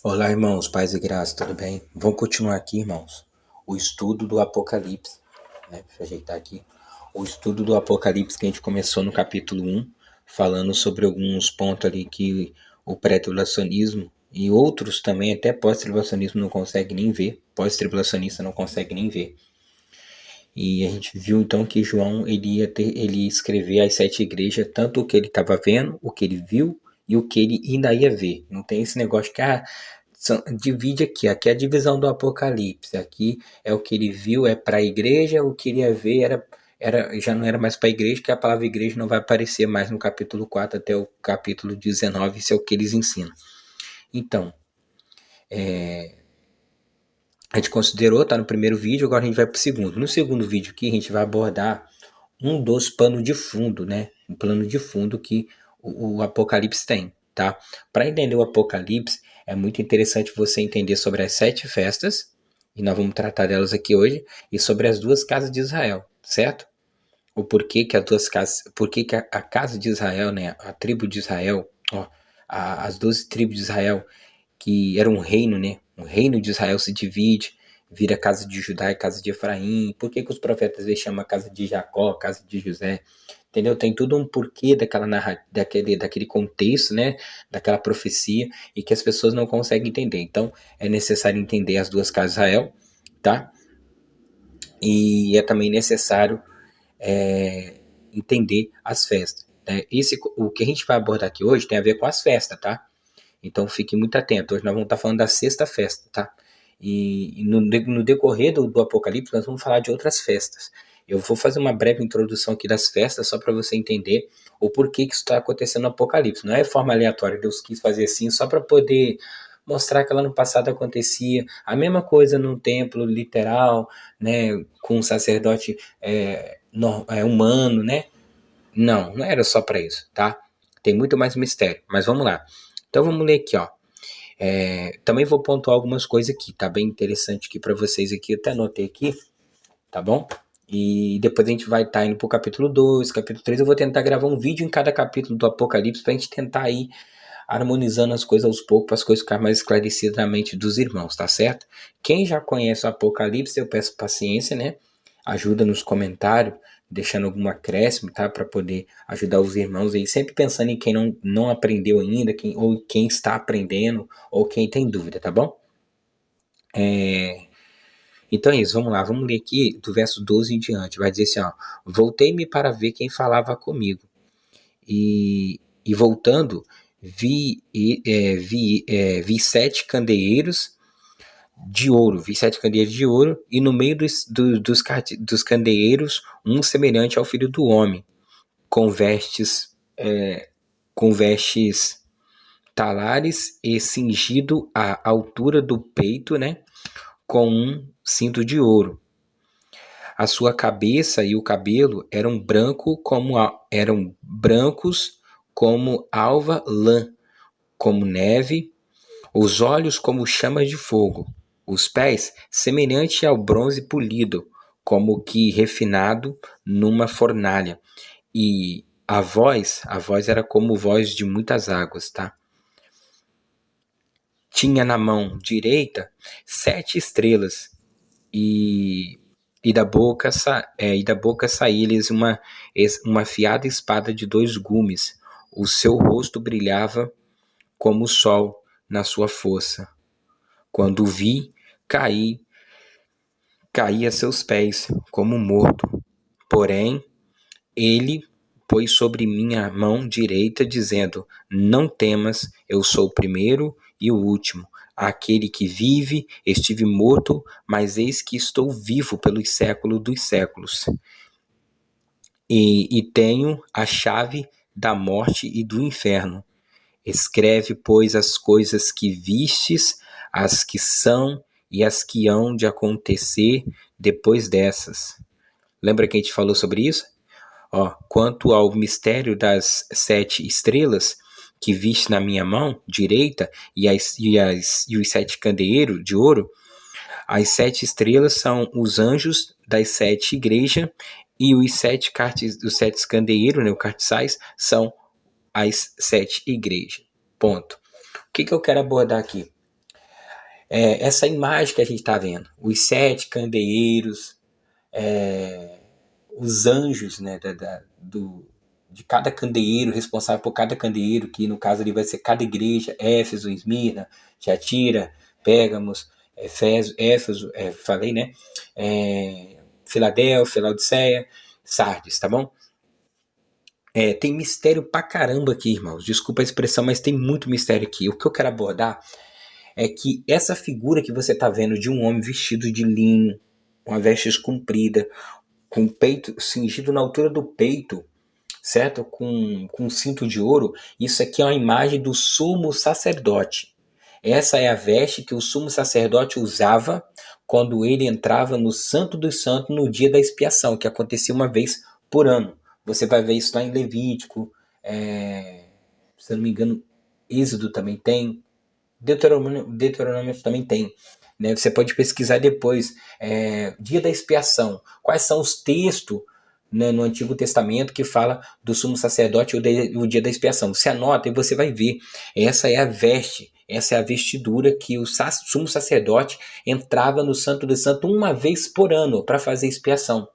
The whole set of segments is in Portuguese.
Olá, irmãos, paz e graça, tudo bem? Vamos continuar aqui, irmãos, o estudo do Apocalipse, né? Deixa eu ajeitar aqui. O estudo do Apocalipse que a gente começou no capítulo 1, falando sobre alguns pontos ali que o pré-tribulacionismo e outros também, até pós-tribulacionismo, não consegue nem ver, pós-tribulacionista não consegue nem ver. E a gente viu então que João ele ia escrever as 7 igrejas, tanto o que ele estava vendo, o que ele viu e o que ele ainda ia ver. Não tem esse negócio que divide aqui é a divisão do Apocalipse, aqui é o que ele viu, é para a igreja, o que ele ia ver já não era mais para a igreja, que a palavra igreja não vai aparecer mais no capítulo 4 até o capítulo 19, isso é o que eles ensinam. Então, a gente considerou, tá no primeiro vídeo, agora a gente vai para o segundo. No segundo vídeo aqui a gente vai abordar um dos panos de fundo, né? Um plano de fundo que o Apocalipse tem, tá? Para entender o Apocalipse, é muito interessante você entender sobre as 7 festas, e nós vamos tratar delas aqui hoje, e sobre as 2 casas de Israel, certo? O porquê que as 2 casas, porquê que a casa de Israel, né? A tribo de Israel, ó, as 12 tribos de Israel, que era um reino, né? O reino de Israel se divide, vira casa de Judá e casa de Efraim. Por que os profetas eles chamam a casa de Jacó, casa de José? Entendeu? Tem tudo um porquê daquele contexto, né? Daquela profecia e que as pessoas não conseguem entender. Então, é necessário entender as 2 casas de Israel, tá? E é também necessário entender as festas. Né? O que a gente vai abordar aqui hoje tem a ver com as festas, tá? Então fique muito atento. Hoje nós vamos estar falando da sexta festa, tá? E no decorrer do Apocalipse nós vamos falar de outras festas. Eu vou fazer uma breve introdução aqui das festas só para você entender o porquê que isso está acontecendo no Apocalipse. Não é forma aleatória, Deus quis fazer assim só para poder mostrar que lá no passado acontecia a mesma coisa num templo literal, né, com um sacerdote humano, né? Não, não era só para isso, tá? Tem muito mais mistério, mas vamos lá. Então vamos ler aqui, ó. Também vou pontuar algumas coisas aqui, tá bem interessante aqui para vocês aqui, eu até anotei aqui, tá bom? E depois a gente vai estar indo pro capítulo 2, capítulo 3, eu vou tentar gravar um vídeo em cada capítulo do Apocalipse pra gente tentar ir harmonizando as coisas aos poucos, para as coisas ficarem mais esclarecidas na mente dos irmãos, tá certo? Quem já conhece o Apocalipse, eu peço paciência, né? Ajuda nos comentários, deixando algum acréscimo, tá? Para poder ajudar os irmãos aí, sempre pensando em quem não aprendeu ainda, ou quem está aprendendo, ou quem tem dúvida, tá bom? Então é isso, vamos lá, vamos ler aqui do verso 12 em diante. Vai dizer assim, ó: Voltei-me para ver quem falava comigo. E voltando, vi 7 candeeiros de ouro, e no meio dos candeeiros, um semelhante ao filho do homem, com vestes talares e cingido à altura do peito, né, com um cinto de ouro. A sua cabeça e o cabelo eram brancos como alva lã, como neve, os olhos como chamas de fogo, os pés semelhante ao bronze polido, como que refinado numa fornalha, e a voz era como voz de muitas águas, tá? Tinha na mão direita 7 estrelas, e, e da boca saía-lhes uma afiada espada de 2 gumes. O seu rosto brilhava como o sol na sua força. Quando o vi, caí, caí a seus pés como morto. Porém, ele pôs sobre minha mão direita, dizendo: Não temas, eu sou o primeiro e o último, aquele que vive. Estive morto, mas eis que estou vivo pelos séculos dos séculos. E tenho a chave da morte e do inferno. Escreve, pois, as coisas que vistes, as que são e as que hão de acontecer depois dessas. Lembra que a gente falou sobre isso? Ó, quanto ao mistério das 7 estrelas que viste na minha mão direita e os 7 candeeiros de ouro, as 7 estrelas são os anjos das 7 igrejas, e os 7 candeeiros, né, o cartiçais, são as 7 igrejas. Ponto. O que eu quero abordar aqui? essa imagem que a gente está vendo, os 7 candeeiros, os anjos, né, de cada candeeiro, responsável por cada candeeiro, que no caso ali vai ser cada igreja, Éfeso, Esmirna, Tiatira, Pérgamos, Éfeso, falei, né, Filadélfia, Laodiceia, Sardes, tá bom? Tem mistério pra caramba aqui, irmãos. Desculpa a expressão, mas tem muito mistério aqui. O que eu quero abordar é que essa figura que você está vendo de um homem vestido de linho, uma veste comprida, com o peito cingido na altura do peito, certo? Com um cinto de ouro, isso aqui é uma imagem do sumo sacerdote. Essa é a veste que o sumo sacerdote usava quando ele entrava no Santo dos Santos no dia da expiação, que acontecia uma vez por ano. Você vai ver isso lá em Levítico, se eu não me engano, Êxodo também tem, Deuteronômio também tem. Né? Você pode pesquisar depois. Dia da expiação. Quais são os textos, né, no Antigo Testamento que fala do sumo sacerdote o dia da expiação? Você anota e você vai ver. Essa é a veste. Essa é a vestidura que o sumo sacerdote entrava no Santo dos Santos uma vez por ano para fazer expiação.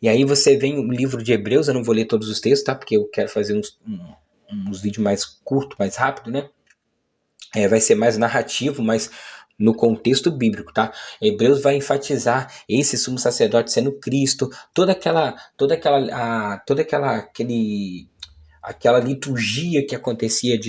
E aí você vem o livro de Hebreus, eu não vou ler todos os textos, tá? Porque eu quero fazer uns vídeos mais curtos, mais rápido, né? Vai ser mais narrativo, mas no contexto bíblico, tá? Hebreus vai enfatizar esse sumo sacerdote sendo Cristo, aquela liturgia que acontecia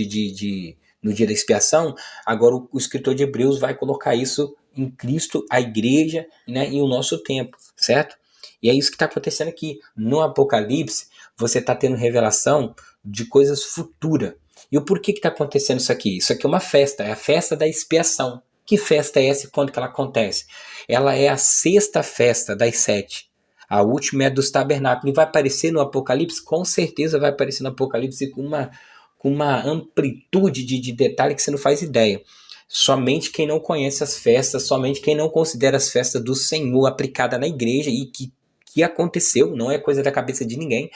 no dia da expiação. Agora o escritor de Hebreus vai colocar isso em Cristo, a igreja, né, e o nosso tempo, certo? E é isso que está acontecendo aqui. No Apocalipse, você está tendo revelação de coisas futuras. E o porquê que está acontecendo isso aqui? Isso aqui é uma festa, é a festa da expiação. Que festa é essa e quando que ela acontece? Ela é a sexta festa das 7. A última é dos tabernáculos. E vai aparecer no Apocalipse? Com certeza vai aparecer no Apocalipse com uma amplitude de detalhe que você não faz ideia. Somente quem não conhece as festas, somente quem não considera as festas do Senhor aplicada na igreja e que aconteceu, não é coisa da cabeça de ninguém,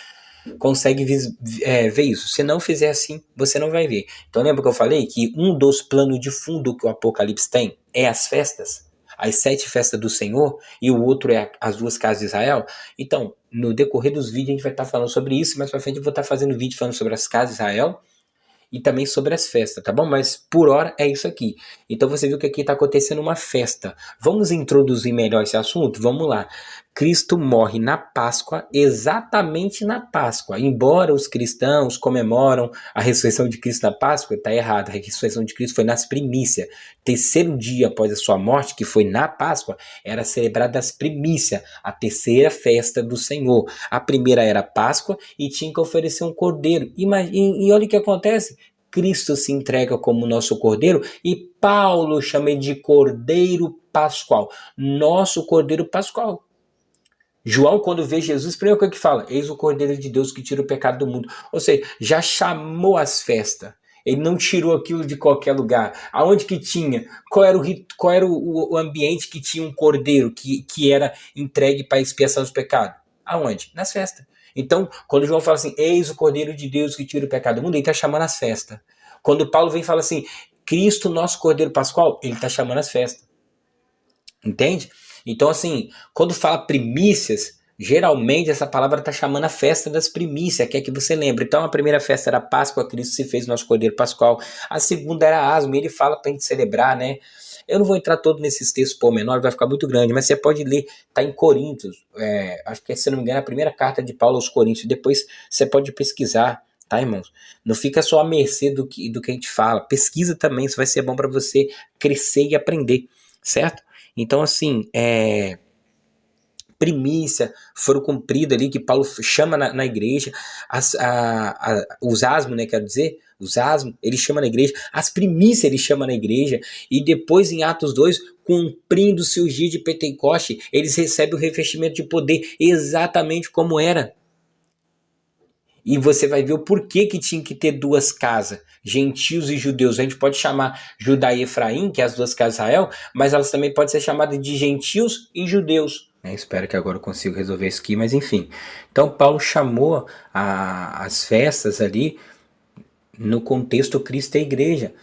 consegue ver isso. Se não fizer assim, você não vai ver. Então lembra que eu falei que um dos planos de fundo que o Apocalipse tem é as festas, as 7 festas do Senhor, e o outro é as 2 casas de Israel. Então, no decorrer dos vídeos a gente vai estar falando sobre isso, mais pra frente eu vou estar fazendo vídeo falando sobre as casas de Israel e também sobre as festas, tá bom? Mas por hora é isso aqui. Então você viu que aqui está acontecendo uma festa. Vamos introduzir melhor esse assunto? Vamos lá. Cristo morre na Páscoa, exatamente na Páscoa. Embora os cristãos comemoram a ressurreição de Cristo na Páscoa, está errado. A ressurreição de Cristo foi nas primícias. Terceiro dia após a sua morte, que foi na Páscoa, era celebrada as primícias, a terceira festa do Senhor. A primeira era a Páscoa e tinha que oferecer um cordeiro. E olha o que acontece. Cristo se entrega como nosso cordeiro e Paulo chama ele de cordeiro pascual. Nosso cordeiro pascual. João, quando vê Jesus, primeiro coisa que fala, eis o Cordeiro de Deus que tira o pecado do mundo. Ou seja, já chamou as festas. Ele não tirou aquilo de qualquer lugar. Aonde que tinha? Qual era o ambiente que tinha um cordeiro que era entregue para a expiação dos pecados? Aonde? Nas festas. Então, quando João fala assim, eis o Cordeiro de Deus que tira o pecado do mundo, ele está chamando as festas. Quando Paulo vem e fala assim, Cristo, nosso Cordeiro Pascual, ele está chamando as festas. Entende? Então, assim, quando fala primícias, geralmente essa palavra está chamando a festa das primícias, que é que você lembra. Então, a primeira festa era a Páscoa, Cristo se fez nosso Cordeiro Pascual. A segunda era Asmo, ele fala para a gente celebrar, né? Eu não vou entrar todo nesses textos pormenores, vai ficar muito grande, mas você pode ler, está em Coríntios, acho que, se não me engano, é a primeira carta de Paulo aos Coríntios. Depois você pode pesquisar, tá, irmãos? Não fica só à mercê do que a gente fala. Pesquisa também, isso vai ser bom para você crescer e aprender, certo? Então, assim, primícia foram cumpridas ali, que Paulo chama na igreja, os asmos, né, quero dizer, os asmos, ele chama na igreja, as primícias ele chama na igreja, e depois em Atos 2, cumprindo-se o dia de Pentecoste, eles recebem o revestimento de poder exatamente como era. E você vai ver o porquê que tinha que ter 2 casas, gentios e judeus. A gente pode chamar Judá e Efraim, que é as 2 casas de Israel, mas elas também podem ser chamadas de gentios e judeus. Espero que agora eu consiga resolver isso aqui, mas enfim. Então Paulo chamou as festas ali no contexto Cristo e a igreja.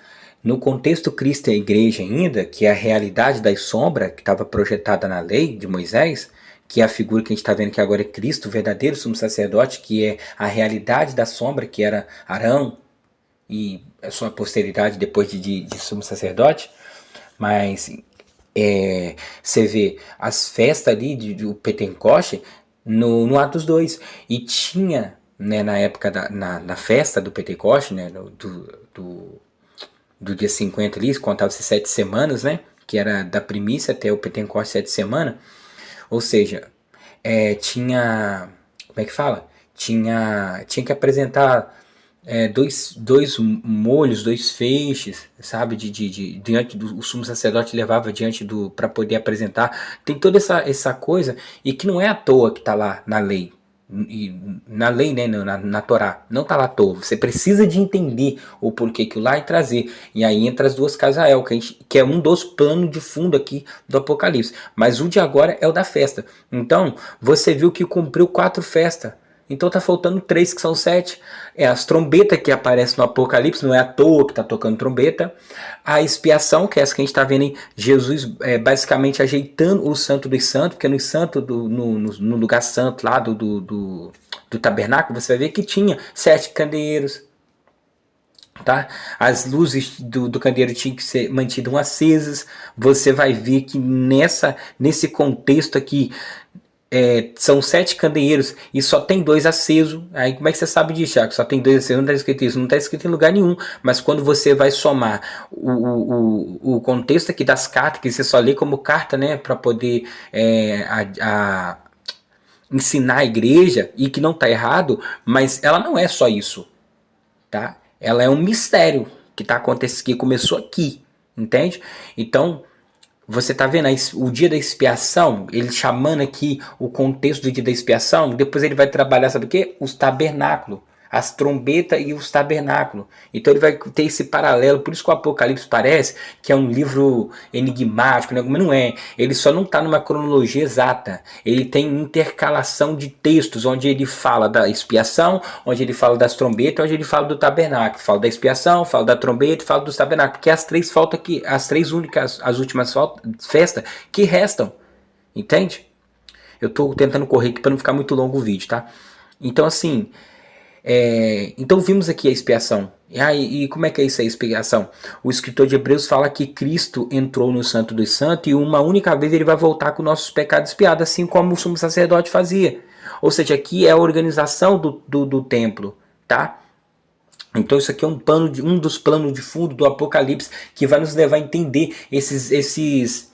No contexto Cristo e a igreja ainda, que é a realidade da sombra que estava projetada na lei de Moisés, que é a figura que a gente está vendo que agora é Cristo, o verdadeiro sumo sacerdote, que é a realidade da sombra, que era Arão e a sua posteridade depois de sumo sacerdote. Mas você vê as festas ali do Pentecoste no Atos 2. E tinha, né, na época na festa do Pentecoste, né, do dia 50 ali, contava-se 7 semanas, né? Que era da primícia até o Pentecoste 7 semanas. Ou seja, tinha. Como é que fala? Tinha que apresentar dois molhos, dois feixes, sabe? Diante do o sumo sacerdote levava diante do para poder apresentar. Tem toda essa coisa, e que não é à toa que está lá na lei. E na lei, né, na Torá, não está lá à toa. Você precisa de entender o porquê que lá e trazer. E aí entra as duas casas Israel, que é um dos planos de fundo aqui do Apocalipse. Mas o de agora é o da festa. Então, você viu que cumpriu 4 festas. Então tá faltando 3, que são 7. É as trombetas que aparecem no Apocalipse, não é à toa que tá tocando trombeta. A expiação, que é essa que a gente tá vendo aí, Jesus basicamente ajeitando o santo dos santos, porque no santo, no lugar santo lá do tabernáculo, você vai ver que tinha 7 candeeiros, tá? As luzes do candeeiro tinham que ser mantidas acesas. Você vai ver que nesse contexto aqui, são 7 candeeiros e só tem 2 acesos. Aí como é que você sabe disso, Thiago? Só tem 2 acesos, não está escrito isso. Não está escrito em lugar nenhum. Mas quando você vai somar o contexto aqui das cartas, que você só lê como carta, né? Para poder ensinar a igreja, e que não está errado, mas ela não é só isso, tá? Ela é um mistério que tá acontecendo, que começou aqui, entende? Então, você tá vendo o dia da expiação, ele chamando aqui o contexto do dia da expiação, depois ele vai trabalhar, sabe o quê? Os tabernáculos, as trombetas e os tabernáculos. Então ele vai ter esse paralelo, por isso que o Apocalipse parece que é um livro enigmático, né? Mas não é. Ele só não está numa cronologia exata. Ele tem intercalação de textos, onde ele fala da expiação, onde ele fala das trombetas, onde ele fala do tabernáculo. Fala da expiação, fala da trombeta, fala dos tabernáculos. Porque as 3 faltam aqui, as 3 únicas, as últimas festas que restam. Entende? Eu estou tentando correr aqui para não ficar muito longo o vídeo, tá? Então, assim, então vimos aqui a expiação. E como é que é isso aí, a expiação? O escritor de Hebreus fala que Cristo entrou no Santo dos Santos e uma única vez ele vai voltar com nossos pecados expiados, assim como o sumo sacerdote fazia. Ou seja, aqui é a organização do templo, tá? Então isso aqui é um dos planos de fundo do Apocalipse, que vai nos levar a entender esses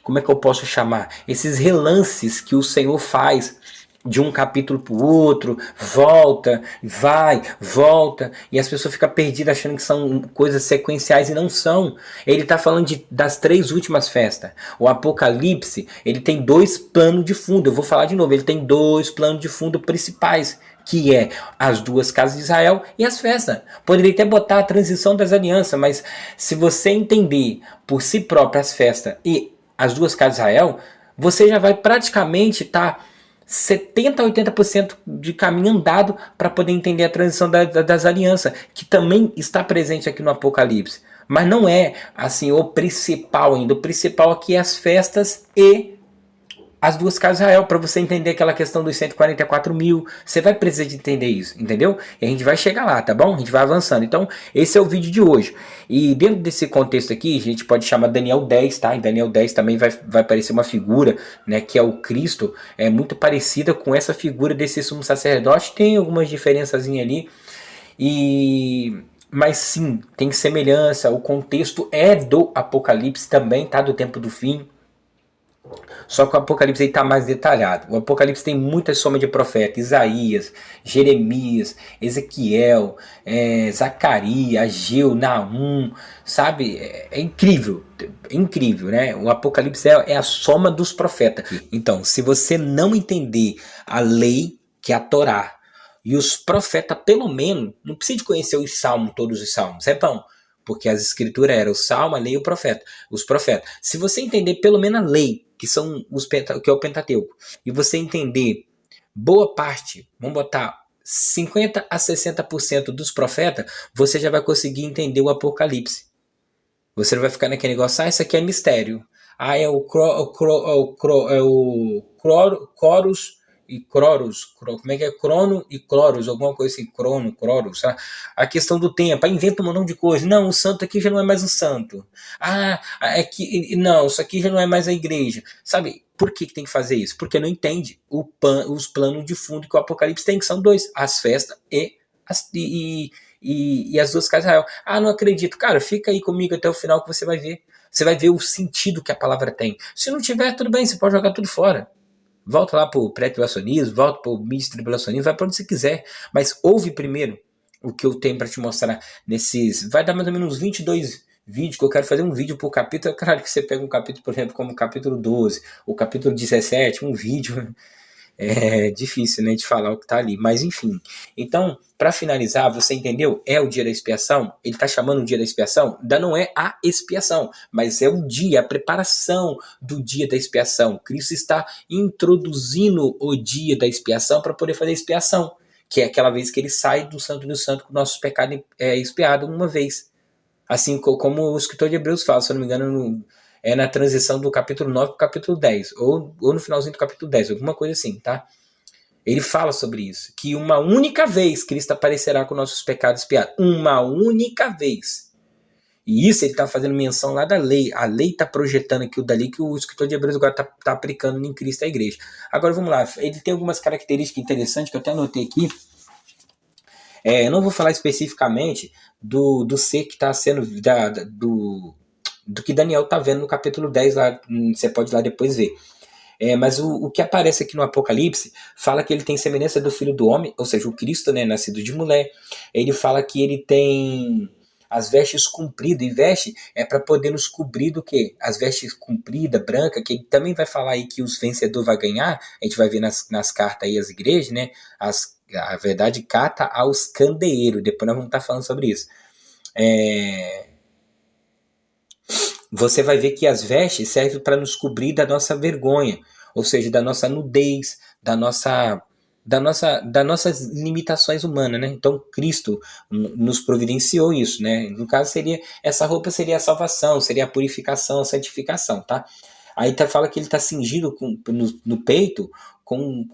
como é que eu posso chamar? Esses relances que o Senhor faz de um capítulo para o outro, volta, vai, volta, e as pessoas ficam perdidas achando que são coisas sequenciais, e não são. Ele está falando das 3 últimas festas. O Apocalipse, ele tem 2 planos de fundo. Eu vou falar de novo, ele tem 2 planos de fundo principais, que é as 2 casas de Israel e as festas. Poderia até botar a transição das alianças, mas se você entender por si próprio as festas e as 2 casas de Israel, você já vai praticamente estar 70% a 80% de caminho andado para poder entender a transição das alianças, que também está presente aqui no Apocalipse. Mas não é assim o principal ainda. O principal aqui é as festas e as 2 casas de Israel, para você entender aquela questão dos 144 mil. Você vai precisar de entender isso, entendeu? E a gente vai chegar lá, tá bom? A gente vai avançando. Então, esse é o vídeo de hoje. E dentro desse contexto aqui, a gente pode chamar Daniel 10, tá? Em Daniel 10 também vai aparecer uma figura, né, que é o Cristo, muito parecida com essa figura desse sumo sacerdote. Tem algumas diferenças ali. Mas sim, tem semelhança. O contexto é do Apocalipse também, tá? Do tempo do fim. Só que o Apocalipse está mais detalhado. O Apocalipse tem muita soma de profetas: Isaías, Jeremias, Ezequiel, Zacarias, Ageu, Naum, sabe? É incrível, é incrível, né? O Apocalipse é a soma dos profetas. Então, se você não entender a lei, que é a Torá, e os profetas, pelo menos, não precisa de conhecer os salmos, todos os salmos, é bom. Porque as escrituras eram o salmo, a lei e o profeta, os profetas. Se você entender pelo menos a lei, que é o Pentateuco, e você entender boa parte, vamos botar 50% a 60% dos profetas, você já vai conseguir entender o Apocalipse. Você não vai ficar naquele negócio, isso aqui é mistério. É o, Croros e Croros. Como é que é? Crono e Cloros, alguma coisa assim. Crono, Croros. Sabe? A questão do tempo. Inventa um montão de coisa. Não, o santo aqui já não é mais um santo. É que, não, isso aqui já não é mais a igreja. Sabe? Por que tem que fazer isso? Porque não entende os planos de fundo que o Apocalipse tem, que são dois: as festas e as duas casas de Israel. Não acredito. Cara, fica aí comigo até o final que você vai ver. Você vai ver o sentido que a palavra tem. Se não tiver, tudo bem, você pode jogar tudo fora. Volta lá pro pré-tribulacionismo, volta pro mid-tribulacionismo, vai pra onde você quiser. Mas ouve primeiro o que eu tenho para te mostrar nesses... Vai dar mais ou menos uns 22 vídeos, que eu quero fazer um vídeo por capítulo. Claro que você pega um capítulo, por exemplo, como o capítulo 12, o capítulo 17, um vídeo... É difícil, né, de falar o que tá ali, mas enfim. Então, para finalizar, você entendeu? É o dia da expiação? Ele tá chamando o dia da expiação? Ainda não é a expiação, mas é o dia, a preparação do dia da expiação. Cristo está introduzindo o dia da expiação para poder fazer a expiação, que é aquela vez que ele sai do Santo do Santo com nossos pecados expiados uma vez. Assim como o escritor de Hebreus fala, se eu não me engano, na transição do capítulo 9 para o capítulo 10, ou no finalzinho do capítulo 10, alguma coisa assim, tá? Ele fala sobre isso, que uma única vez Cristo aparecerá com nossos pecados expiados. Uma única vez. E isso ele está fazendo menção lá da lei. A lei está projetando aquilo dali que o escritor de Hebreus agora está aplicando em Cristo à igreja. Agora vamos lá, ele tem algumas características interessantes que eu até anotei aqui. Eu não vou falar especificamente do ser que está sendo do que Daniel está vendo no capítulo 10 lá, você pode ir lá depois ver. Mas o que aparece aqui no Apocalipse fala que ele tem semelhança do Filho do Homem, ou seja, o Cristo, né, nascido de mulher. Ele fala que ele tem as vestes compridas, e veste é para poder nos cobrir do quê? As vestes compridas, branca, que ele também vai falar aí que os vencedores vai ganhar, a gente vai ver nas cartas aí as igrejas, né, a verdade cata aos candeeiros, depois nós vamos estar falando sobre isso. Você vai ver que as vestes servem para nos cobrir da nossa vergonha, ou seja, da nossa nudez, das nossas limitações humanas, né? Então Cristo nos providenciou isso, né? No caso essa roupa seria a salvação, seria a purificação, a santificação, tá? Aí fala que ele está cingido no peito com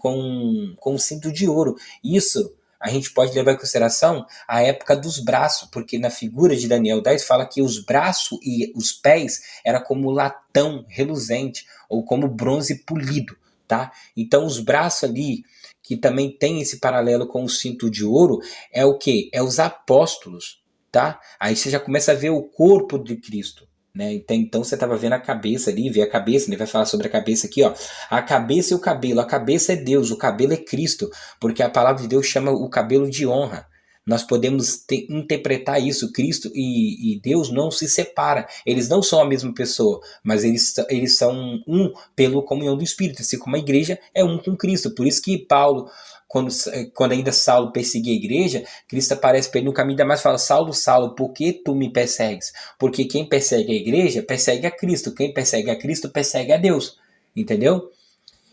um cinto de ouro. Isso a gente pode levar em consideração a época dos braços, porque na figura de Daniel 10 fala que os braços e os pés era como latão reluzente ou como bronze polido, tá? Então os braços ali, que também tem esse paralelo com o cinto de ouro, é o quê? É os apóstolos, tá? Aí você já começa a ver o corpo de Cristo. Né? Então você estava vendo a cabeça ali, vê a cabeça, ele vai falar sobre a cabeça aqui, ó. A cabeça e o cabelo. A cabeça é Deus, o cabelo é Cristo, porque a palavra de Deus chama o cabelo de honra. Nós podemos interpretar isso. Cristo e Deus não se separam. Eles não são a mesma pessoa, mas eles são um pela comunhão do Espírito, assim como a igreja é um com Cristo. Por isso que Paulo, quando ainda Saulo perseguia a igreja, Cristo aparece para ele no caminho da Damasco e fala: Saulo, Saulo, por que tu me persegues? Porque quem persegue a igreja, persegue a Cristo. Quem persegue a Cristo, persegue a Deus. Entendeu?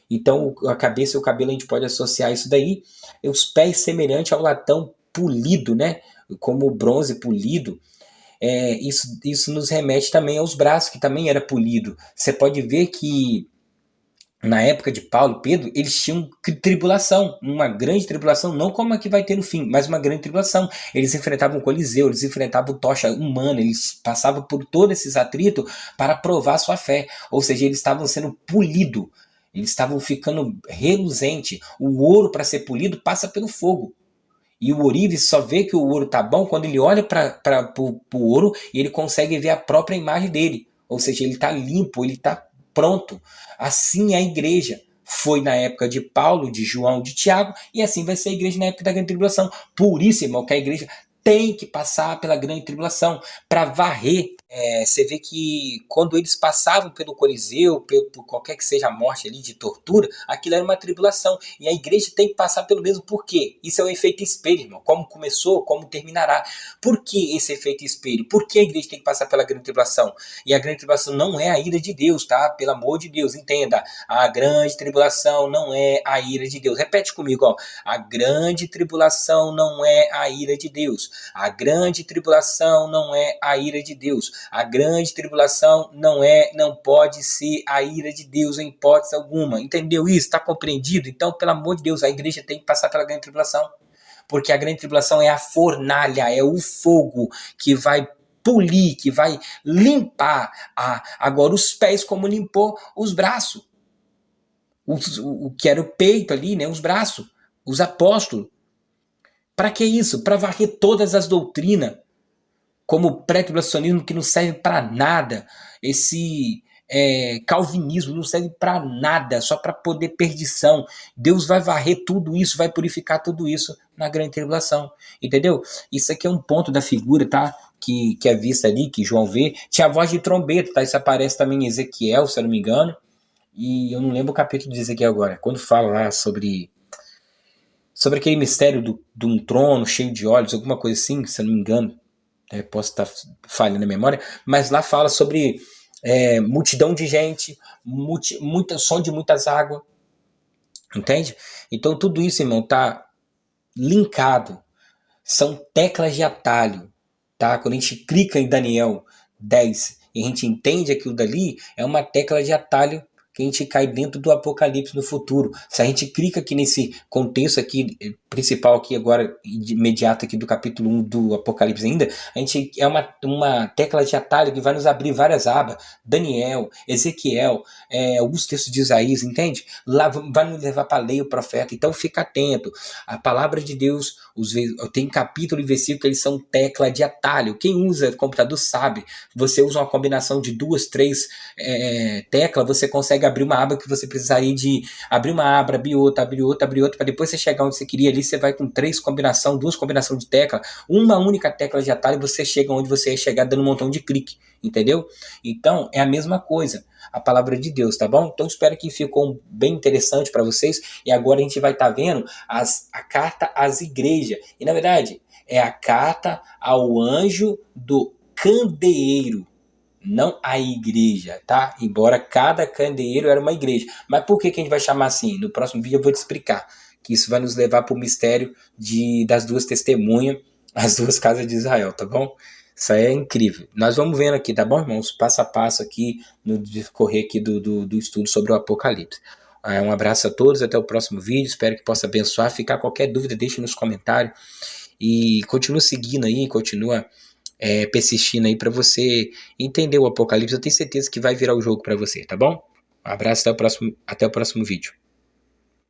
Então, a cabeça e o cabelo a gente pode associar isso daí. E os pés semelhante ao latão polido, né? Como o bronze polido. Isso nos remete também aos braços, que também era polido. Você pode ver que na época de Paulo e Pedro, eles tinham tribulação, uma grande tribulação, não como a que vai ter no fim, mas uma grande tribulação. Eles enfrentavam o Coliseu, eles enfrentavam tocha humana, eles passavam por todos esses atritos para provar sua fé. Ou seja, eles estavam sendo polidos, eles estavam ficando reluzente. O ouro, para ser polido, passa pelo fogo. E o ourives só vê que o ouro tá bom quando ele olha para o ouro e ele consegue ver a própria imagem dele. Ou seja, ele está limpo, ele está pronto. Assim é a igreja. Foi na época de Paulo, de João, de Tiago, e assim vai ser a igreja na época da grande tribulação. Por isso, irmão, que a igreja tem que passar pela grande tribulação para varrer. Você vê que quando eles passavam pelo Coliseu, por qualquer que seja a morte ali de tortura, aquilo era uma tribulação. E a igreja tem que passar pelo mesmo. Por quê? Isso é o efeito espelho, irmão. Como começou, como terminará. Por que esse efeito espelho? Por que a igreja tem que passar pela grande tribulação? E a grande tribulação não é a ira de Deus, tá? Pelo amor de Deus, entenda. A grande tribulação não é a ira de Deus. Repete comigo, ó. A grande tribulação não é a ira de Deus. A grande tribulação não é a ira de Deus. A grande tribulação não pode ser a ira de Deus em hipótese alguma. Entendeu isso? Está compreendido? Então, pelo amor de Deus, a igreja tem que passar pela grande tribulação. Porque a grande tribulação é a fornalha, é o fogo que vai polir, que vai limpar agora os pés como limpou os braços. O que era o peito ali, né? Os braços, os apóstolos. Para que isso? Para varrer todas as doutrinas, como o pré-tribulacionismo que não serve para nada, esse calvinismo não serve para nada, só para poder perdição. Deus vai varrer tudo isso, vai purificar tudo isso na grande tribulação, entendeu? Isso aqui é um ponto da figura, tá? Que é vista ali, que João vê. Tinha a voz de trombeta, tá? Isso aparece também em Ezequiel, se eu não me engano, e eu não lembro o capítulo de Ezequiel agora, quando fala lá sobre aquele mistério de um trono cheio de olhos, alguma coisa assim, se eu não me engano, posso estar falhando a memória, mas lá fala sobre multidão de gente, som de muitas águas, entende? Então tudo isso, irmão, tá linkado, são teclas de atalho, tá? Quando a gente clica em Daniel 10 e a gente entende aquilo dali, é uma tecla de atalho que a gente cai dentro do Apocalipse no futuro. Se a gente clica aqui nesse contexto aqui, principal aqui agora, imediato aqui do capítulo 1 do Apocalipse ainda, a gente é uma tecla de atalho que vai nos abrir várias abas. Daniel, Ezequiel, alguns textos de Isaías, entende? Lá vai nos levar para a lei, o profeta. Então fica atento. A palavra de Deus, tem capítulo e versículo que eles são tecla de atalho. Quem usa computador sabe. Você usa uma combinação de 2, 3 teclas, você consegue abrir uma aba que você precisaria de abrir uma aba, abrir outra, para depois você chegar onde você queria ali, você vai com 2 combinações de tecla, uma única tecla de atalho e você chega onde você ia chegar dando um montão de clique, entendeu? Então, é a mesma coisa, a palavra de Deus, tá bom? Então, espero que ficou bem interessante para vocês, e agora a gente vai estar vendo a carta às igrejas, e na verdade, é a carta ao anjo do candeeiro, não a igreja, tá? Embora cada candeeiro era uma igreja. Mas por que a gente vai chamar assim? No próximo vídeo eu vou te explicar. Que isso vai nos levar para o mistério das 2 testemunhas, as 2 casas de Israel, tá bom? Isso aí é incrível. Nós vamos vendo aqui, tá bom, irmãos? Passo a passo aqui, no decorrer aqui do estudo sobre o Apocalipse. Um abraço a todos, até o próximo vídeo. Espero que possa abençoar. Ficar qualquer dúvida, deixe nos comentários. E continua seguindo aí, continua persistindo aí para você entender o Apocalipse. Eu tenho certeza que vai virar o jogo para você, tá bom? Um abraço, até o próximo vídeo.